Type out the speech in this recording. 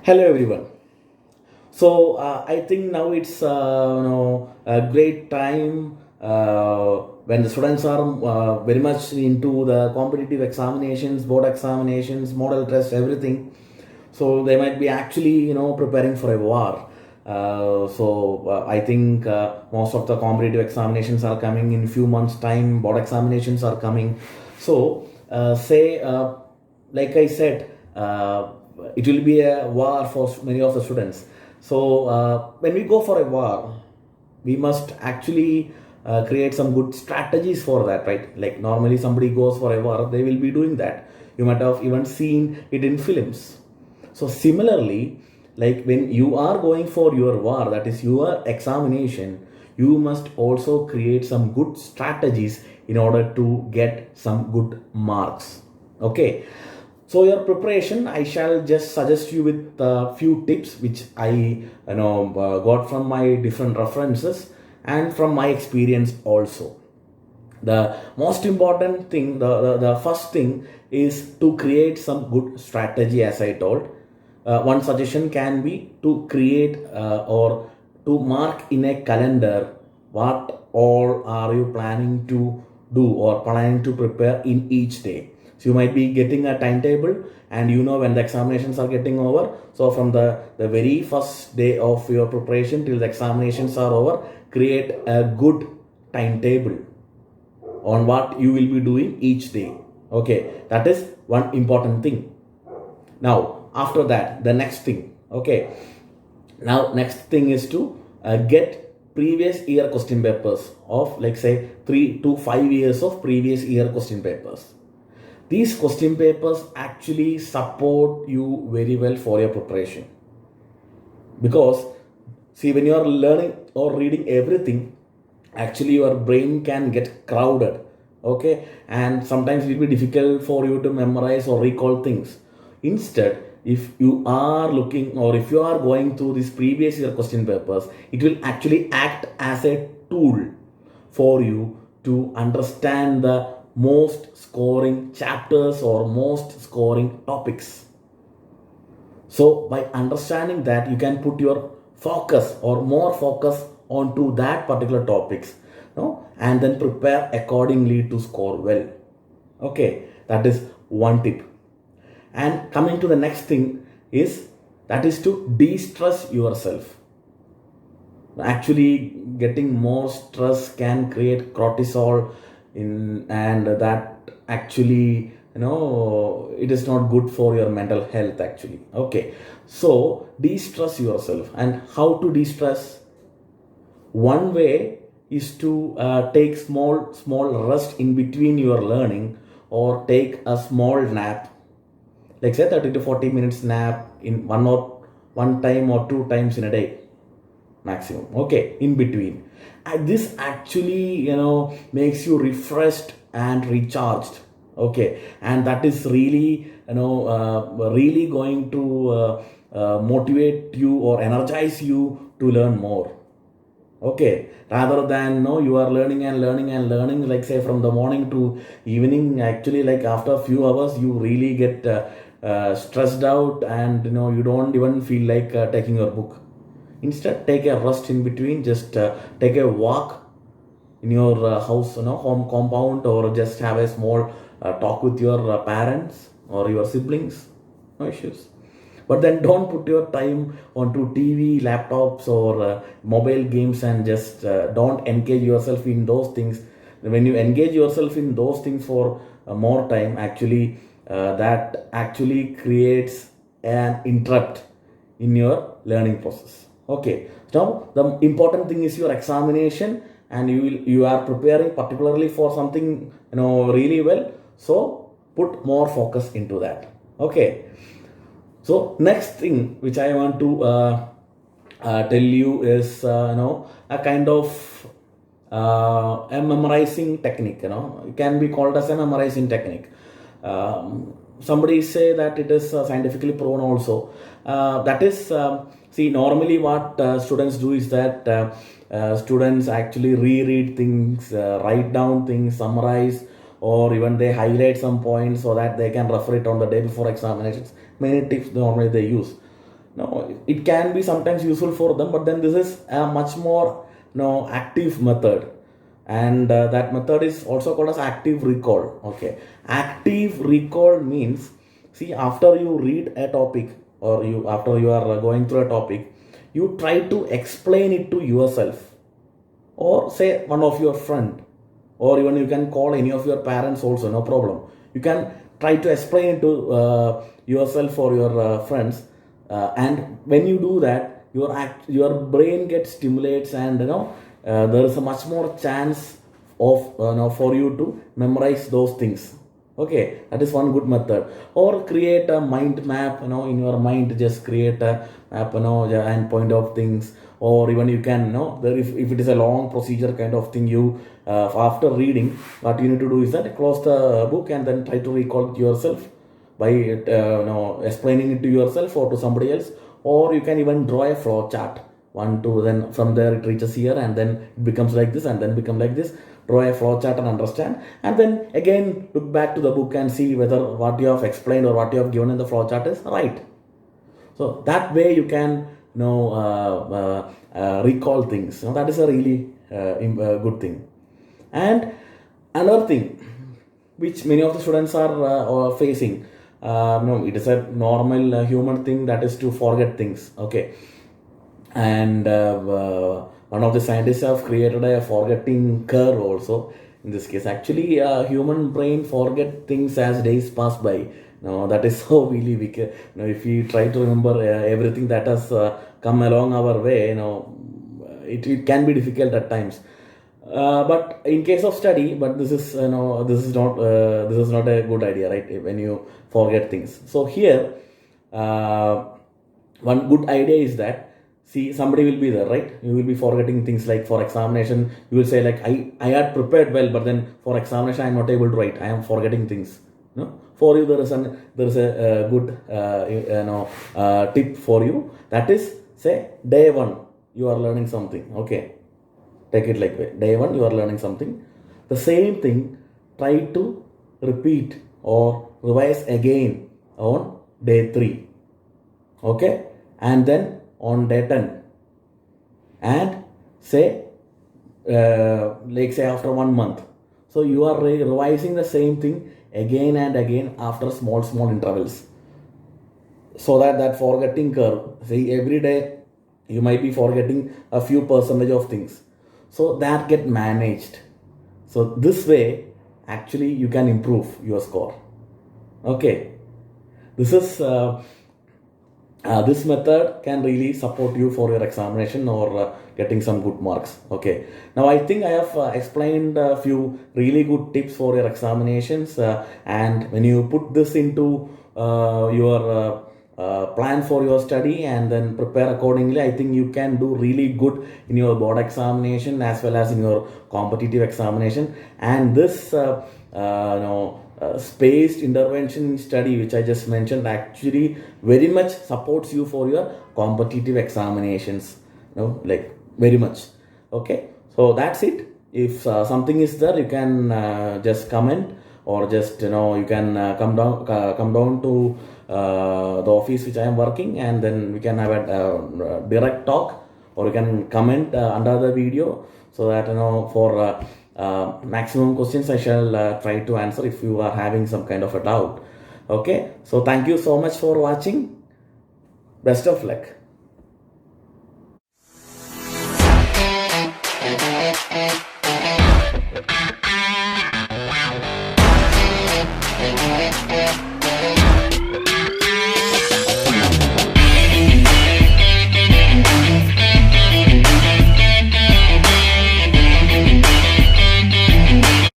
Hello everyone. I think now it's a great time when the students are very much into the competitive examinations, board examinations, model tests, everything. So they might be actually preparing for a war. I think most of the competitive examinations are coming in few months time. Board examinations are coming. Say like I said, it will be a war for many of the students. When we go for a war, we must actually create some good strategies for that, right? Like normally somebody goes for a war, they will be doing that. You might have even seen it in films. So similarly, like when you are going for your war, that is your examination, you must also create some good strategies in order to get some good marks. Okay. So your preparation, I shall just suggest you with a few tips which I got from my different references and from my experience also. The most important thing, the first thing is to create some good strategy, as I told. One suggestion can be to create or to mark in a calendar what all are you planning to do or planning to prepare in each day. So you might be getting a timetable, and when the examinations are getting over. So from the very first day of your preparation till the examinations are over, create a good timetable on what you will be doing each day. Okay, that is one important thing. Now after that, the next thing. Okay, now next thing is to get previous year question papers of, like, say 3 to 5 years of previous year question papers. These question papers actually support you very well for your preparation, because see, when you are learning or reading everything, actually your brain can get crowded. Okay, and sometimes it will be difficult for you to memorize or recall things. Instead, if you are looking or if you are going through these previous year question papers, it will actually act as a tool for you to understand the most scoring chapters or most scoring topics. So by understanding that, you can put your focus or more focus onto that particular topics, no, and then prepare accordingly to score well. Okay, that is one tip. And coming to the next thing is, that is to de-stress yourself. Actually, getting more stress can create cortisol in, and that actually, it is not good for your mental health actually. Okay, so de-stress yourself. And how to de-stress? One way is to take small rest in between your learning, or take a small nap, like say 30 to 40 minutes nap in one time or two times in a day maximum. Okay, in between. And this actually makes you refreshed and recharged. Okay, and that is really really going to motivate you or energize you to learn more. Okay, rather than no, you are learning and learning and learning, like say from the morning to evening. Actually, like after a few hours, you really get stressed out, and you don't even feel like taking your book. Instead, take a rest in between. Just take a walk in your house, home compound, or just have a small talk with your parents or your siblings. No issues. But then don't put your time onto TV, laptops, or mobile games, and just don't engage yourself in those things. When you engage yourself in those things for more time, actually, that actually creates an interrupt in your learning process. Okay, now the important thing is your examination, and you are preparing particularly for something really well. So put more focus into that. Okay, so next thing which I want to tell you is a kind of a memorizing technique. It can be called as a memorizing technique. Somebody say that it is scientifically proven also. That is, see, normally what students do is that students actually reread things, write down things, summarize, or even they highlight some points so that they can refer it on the day before examinations. Many tips normally they use. No, it can be sometimes useful for them, but then this is a much more active method, and that method is also called as active recall. Okay, active recall means, see, after you read a topic, or you after you are going through a topic, you try to explain it to yourself, or say one of your friend, or even you can call any of your parents also, no problem. You can try to explain it to yourself or your friends, and when you do that, your brain gets stimulates, and there is a much more chance of for you to memorize those things. Okay, that is one good method. Or create a mind map, in your mind, just create a map, and point of things. Or even you can, there, if it is a long procedure kind of thing, you after reading, what you need to do is that close the book and then try to recall it yourself by explaining it to yourself or to somebody else. Or you can even draw a flow chart, one two, then from there it reaches here, and then it becomes like this, and then become like this. Draw a flow chart and understand, and then again look back to the book and see whether what you have explained or what you have given in the flow chart is right. So that way you can recall things. That is a really good thing. And another thing which many of the students are facing, no, it is a normal human thing, that is to forget things. Okay, and one of the scientists have created a forgetting curve also. In this case, actually, human brain forget things as days pass by. No, that is so really wicked. If you try to remember everything that has come along our way, it can be difficult at times. But in case of study, but this is this is not a good idea, right? When you forget things. So here, one good idea is that, see, somebody will be there, right? You will be forgetting things, like for examination you will say like, I had prepared well, but then for examination I am not able to write, I am forgetting things. For you, there is a good tip for you. That is, say, day one you are learning something. Okay, take it like that. Day one you are learning something. The same thing, try to repeat or revise again on day 3. Okay, and then on day 10, and say like say after 1 month. So you are revising the same thing again and again after small intervals, so that forgetting curve, see, every day you might be forgetting a few percentage of things, so that get managed. So this way actually you can improve your score. Okay, this is this method can really support you for your examination, or getting some good marks. Okay, now I think I have explained a few really good tips for your examinations, and when you put this into your plan for your study and then prepare accordingly, I think you can do really good in your board examination as well as in your competitive examination. And this spaced intervention study which I just mentioned actually very much supports you for your competitive examinations, like very much. Okay, so that's it. If something is there, you can just comment, or just you can come down to the office which I am working, and then we can have a direct talk, or you can comment under the video, so that for maximum questions I shall try to answer if you are having some kind of a doubt. Okay, so thank you so much for watching. Best of luck. Yeah.